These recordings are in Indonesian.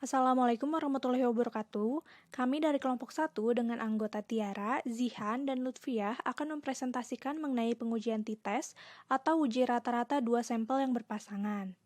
Assalamualaikum warahmatullahi wabarakatuh. Kami dari kelompok 1 dengan anggota Tiara, Zihan, dan Lutfiah akan mempresentasikan mengenai pengujian T-test atau uji rata-rata dua sampel yang berpasangan.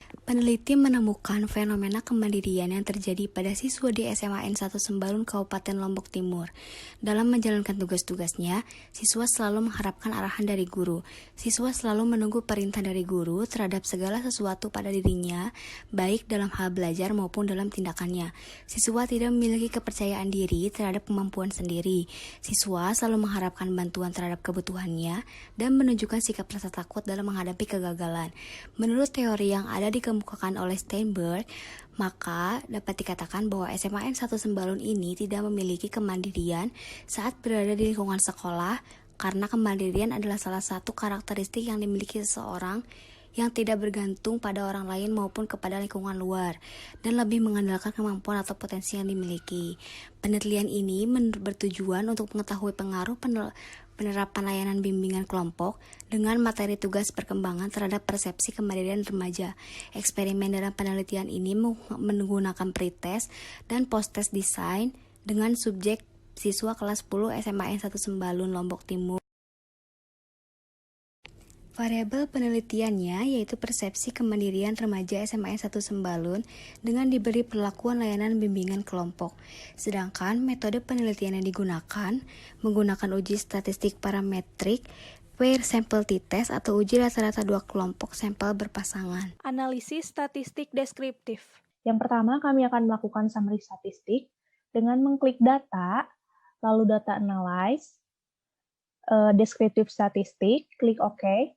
Peneliti menemukan fenomena kemandirian yang terjadi pada siswa di SMA N1 Sembalun, Kabupaten Lombok Timur. Dalam menjalankan tugas-tugasnya, siswa selalu mengharapkan arahan dari guru. Siswa selalu menunggu perintah dari guru terhadap segala sesuatu pada dirinya, baik dalam hal belajar maupun dalam tindakannya. Siswa tidak memiliki kepercayaan diri terhadap kemampuan sendiri. Siswa selalu mengharapkan bantuan terhadap kebutuhannya dan menunjukkan sikap rasa takut dalam menghadapi kegagalan. Menurut teori yang ada dikemukakan oleh Steinberg, maka dapat dikatakan bahwa SMA N1 Sembalun ini tidak memiliki kemandirian saat berada di lingkungan sekolah, karena kemandirian adalah salah satu karakteristik yang dimiliki seseorang yang tidak bergantung pada orang lain maupun kepada lingkungan luar, dan lebih mengandalkan kemampuan atau potensi yang dimiliki. Penelitian ini bertujuan untuk mengetahui pengaruh penerapan layanan bimbingan kelompok dengan materi tugas perkembangan terhadap persepsi kemandirian remaja. Eksperimen dalam penelitian ini menggunakan pretest dan post-test design dengan subjek siswa kelas 10 SMA N1 Sembalun, Lombok Timur. Variabel penelitiannya yaitu persepsi kemandirian remaja SMA N1 Sembalun dengan diberi perlakuan layanan bimbingan kelompok. Sedangkan metode penelitian yang digunakan menggunakan uji statistik parametrik, pair sample t-test atau uji rata-rata dua kelompok sampel berpasangan. Analisis statistik deskriptif. Yang pertama, kami akan melakukan summary statistik dengan mengklik data, lalu data analyze, descriptive statistik, klik OK,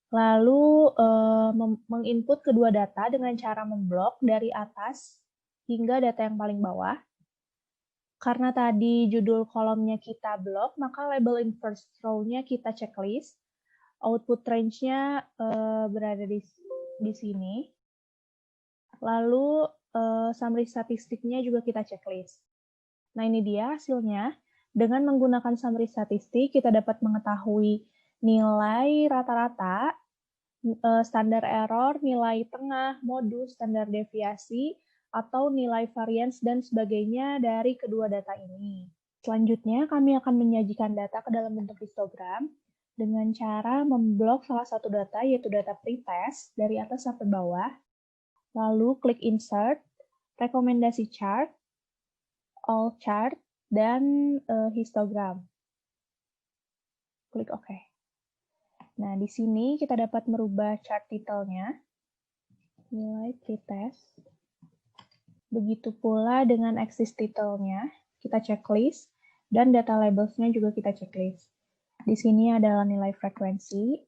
lalu menginput kedua data dengan cara memblok dari atas hingga data yang paling bawah. Karena tadi judul kolomnya kita blok, maka label in first row-nya kita checklist. Output range-nya berada di sini. Lalu summary statistiknya juga kita checklist. Nah, ini dia hasilnya. Dengan menggunakan summary statistik, kita dapat mengetahui nilai rata-rata, standar error, nilai tengah, modus, standar deviasi, atau nilai variance, dan sebagainya dari kedua data ini. Selanjutnya, kami akan menyajikan data ke dalam bentuk histogram dengan cara memblok salah satu data, yaitu data pretest, dari atas sampai bawah, lalu klik insert, rekomendasi chart, all chart, dan histogram. Klik OK. Nah, di sini kita dapat merubah chart title-nya, nilai pretest. Begitu pula dengan axis title-nya, kita checklist, dan data labels-nya juga kita checklist. Di sini adalah nilai frekuensi,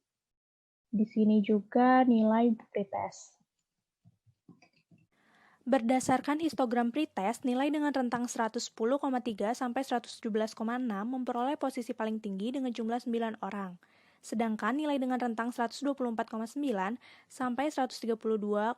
di sini juga nilai pretest. Berdasarkan histogram pretest, nilai dengan rentang 110,3 sampai 117,6 memperoleh posisi paling tinggi dengan jumlah 9 orang. Sedangkan nilai dengan rentang 124,9 sampai 132,2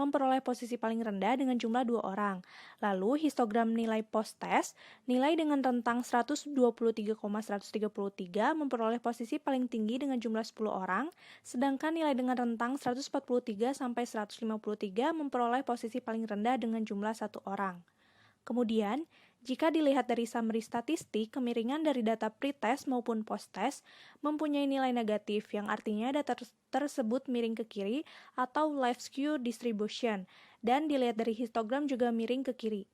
memperoleh posisi paling rendah dengan jumlah 2 orang. Lalu histogram nilai post-test, nilai dengan rentang 123,133 memperoleh posisi paling tinggi dengan jumlah 10 orang, sedangkan nilai dengan rentang 143 sampai 153 memperoleh posisi paling rendah dengan jumlah 1 orang. Kemudian, jika dilihat dari summary statistik, kemiringan dari data pretest maupun post-test mempunyai nilai negatif, yang artinya data tersebut miring ke kiri atau left skew distribution, dan dilihat dari histogram juga miring ke kiri.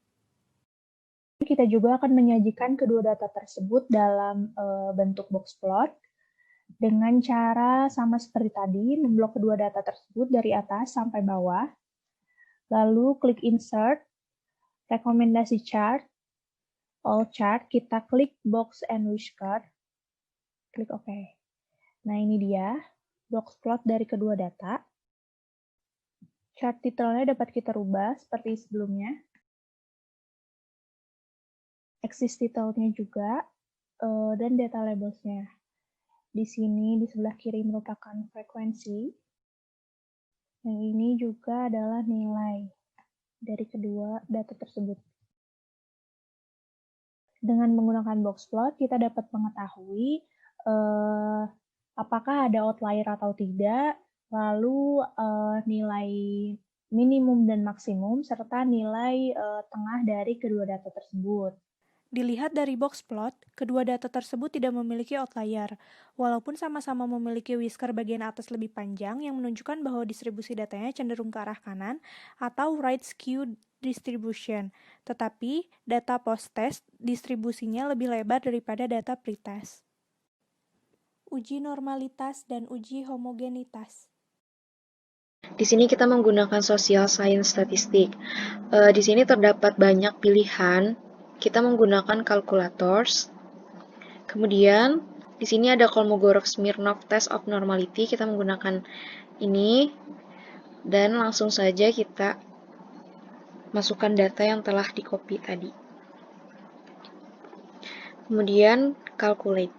Kita juga akan menyajikan kedua data tersebut dalam bentuk box plot dengan cara sama seperti tadi, memblok kedua data tersebut dari atas sampai bawah, lalu klik insert, rekomendasi chart, all chart, kita klik box and whisker, klik OK. Nah, ini dia box plot dari kedua data. Chart title-nya dapat kita rubah seperti sebelumnya. Axis title-nya juga, dan data labels-nya. Di sini di sebelah kiri merupakan frekuensi. Yang ini juga adalah nilai dari kedua data tersebut. Dengan menggunakan box plot, kita dapat mengetahui apakah ada outlier atau tidak, lalu nilai minimum dan maksimum, serta nilai tengah dari kedua data tersebut. Dilihat dari box plot, kedua data tersebut tidak memiliki outlier, walaupun sama-sama memiliki whisker bagian atas lebih panjang yang menunjukkan bahwa distribusi datanya cenderung ke arah kanan atau right skew distribution. Tetapi, data post-test distribusinya lebih lebar daripada data pre-test. Uji normalitas dan uji homogenitas. Di sini kita menggunakan social science statistik. Di sini terdapat banyak pilihan. Kita menggunakan calculators. Kemudian di sini ada Kolmogorov-Smirnov test of normality. Kita menggunakan ini dan langsung saja kita masukkan data yang telah di-copy tadi. Kemudian calculate.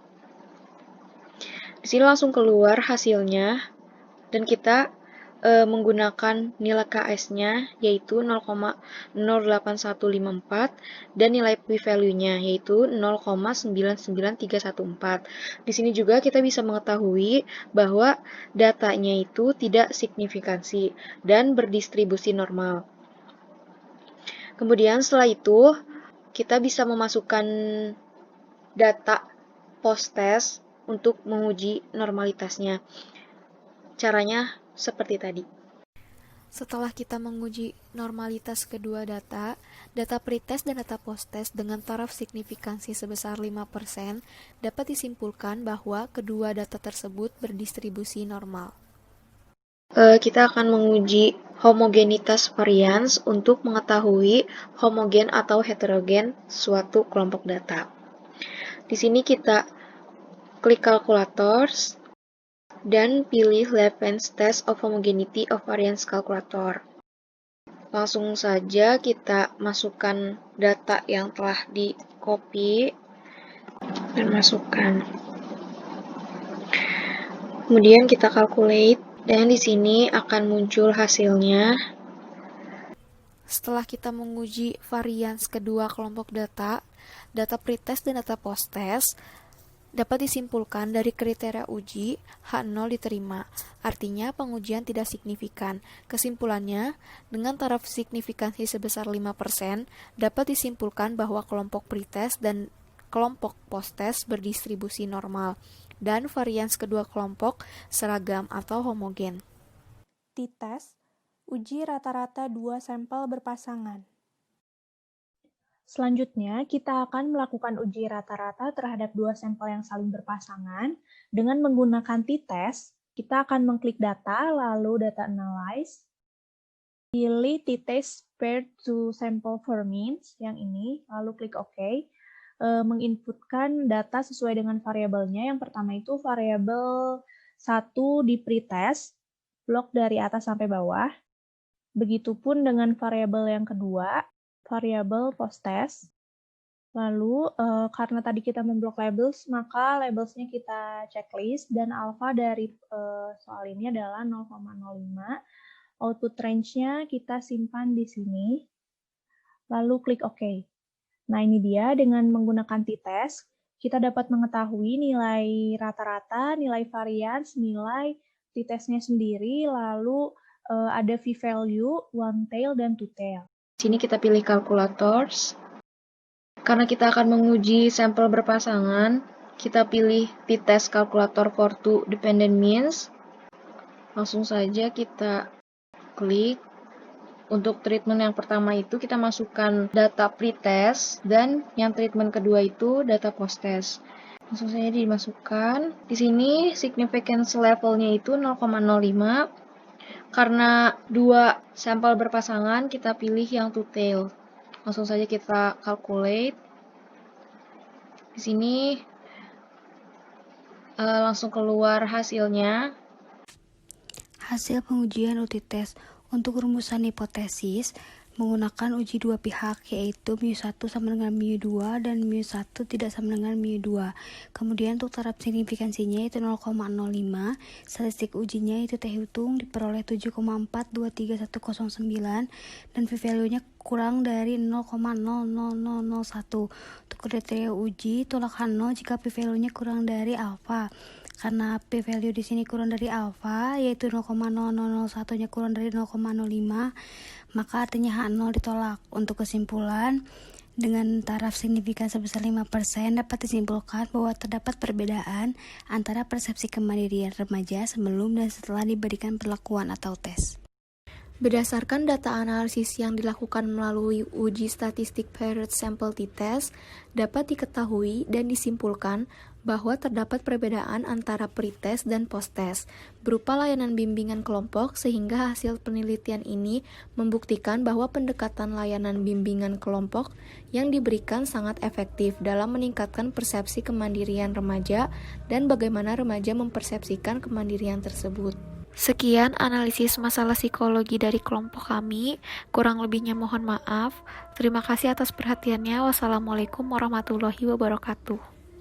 Di sini langsung keluar hasilnya dan kita menggunakan nilai KS-nya yaitu 0,08154 dan nilai p-value-nya yaitu 0,99314. Di sini juga kita bisa mengetahui bahwa datanya itu tidak signifikansi dan berdistribusi normal. Kemudian setelah itu kita bisa memasukkan data post-test untuk menguji normalitasnya. Caranya seperti tadi. Setelah kita menguji normalitas kedua data pretest dan data post-test dengan taraf signifikansi sebesar 5%, dapat disimpulkan bahwa kedua data tersebut berdistribusi normal. Kita akan menguji homogenitas varians untuk mengetahui homogen atau heterogen suatu kelompok data. Di sini kita klik calculators dan pilih Levens Test of Homogeneity of Variance Calculator. Langsung saja kita masukkan data yang telah di-copy dan masukkan. Kemudian kita calculate dan di sini akan muncul hasilnya. Setelah kita menguji varians kedua kelompok data pretest dan data post-test, dapat disimpulkan dari kriteria uji H0 diterima, artinya pengujian tidak signifikan. Kesimpulannya, dengan taraf signifikansi sebesar 5%, dapat disimpulkan bahwa kelompok pretest dan kelompok post-test berdistribusi normal, dan varians kedua kelompok seragam atau homogen. T-test, uji rata-rata 2 sampel berpasangan. Selanjutnya, kita akan melakukan uji rata-rata terhadap 2 sampel yang saling berpasangan. Dengan menggunakan t-test, kita akan mengklik data, lalu data analyze, pilih t-test paired to sample for means, yang ini, lalu klik OK. Menginputkan data sesuai dengan variabelnya. Yang pertama itu variabel 1 di pretest, blok dari atas sampai bawah. Begitupun dengan variabel yang kedua, variabel post-test. Lalu, karena tadi kita memblok labels, maka labelsnya kita checklist, dan alpha dari soal ini adalah 0,05. Output range-nya kita simpan di sini, lalu klik OK. Nah, ini dia, dengan menggunakan t-test, kita dapat mengetahui nilai rata-rata, nilai varians, nilai t-testnya sendiri, lalu ada p-value, one tail, dan two tail. Di sini kita pilih calculators. Karena kita akan menguji sampel berpasangan, kita pilih t-test calculator for two dependent means. Langsung saja kita klik. Untuk treatment yang pertama itu kita masukkan data pretest dan yang treatment kedua itu data post-test. Langsung saja dimasukkan. Di sini significance levelnya itu 0,05. Karena dua sampel berpasangan, kita pilih yang two tail. Langsung saja kita calculate. Di sini langsung keluar hasilnya. Hasil pengujian uji tes untuk rumusan hipotesis, menggunakan uji dua pihak, yaitu mu1 sama dengan mu2 dan mu1 tidak sama dengan mu2. Kemudian untuk taraf signifikansinya itu 0,05, statistik ujinya itu T hitung diperoleh 7,4231109 dan p-value-nya kurang dari 0,00001. Untuk kriteria uji, tolak H0 jika p-value-nya kurang dari alfa. Karena p-value di sini kurang dari alfa, yaitu 0,0001-nya kurang dari 0,05, maka artinya H0 ditolak. Untuk kesimpulan, dengan taraf signifikan sebesar 5% dapat disimpulkan bahwa terdapat perbedaan antara persepsi kemandirian remaja sebelum dan setelah diberikan perlakuan atau tes. Berdasarkan data analisis yang dilakukan melalui uji statistik paired sample t-test, dapat diketahui dan disimpulkan bahwa terdapat perbedaan antara pre-test dan post-test berupa layanan bimbingan kelompok, sehingga hasil penelitian ini membuktikan bahwa pendekatan layanan bimbingan kelompok yang diberikan sangat efektif dalam meningkatkan persepsi kemandirian remaja dan bagaimana remaja mempersepsikan kemandirian tersebut. Sekian analisis masalah psikologi dari kelompok kami. Kurang lebihnya mohon maaf. Terima kasih atas perhatiannya. Wassalamualaikum warahmatullahi wabarakatuh.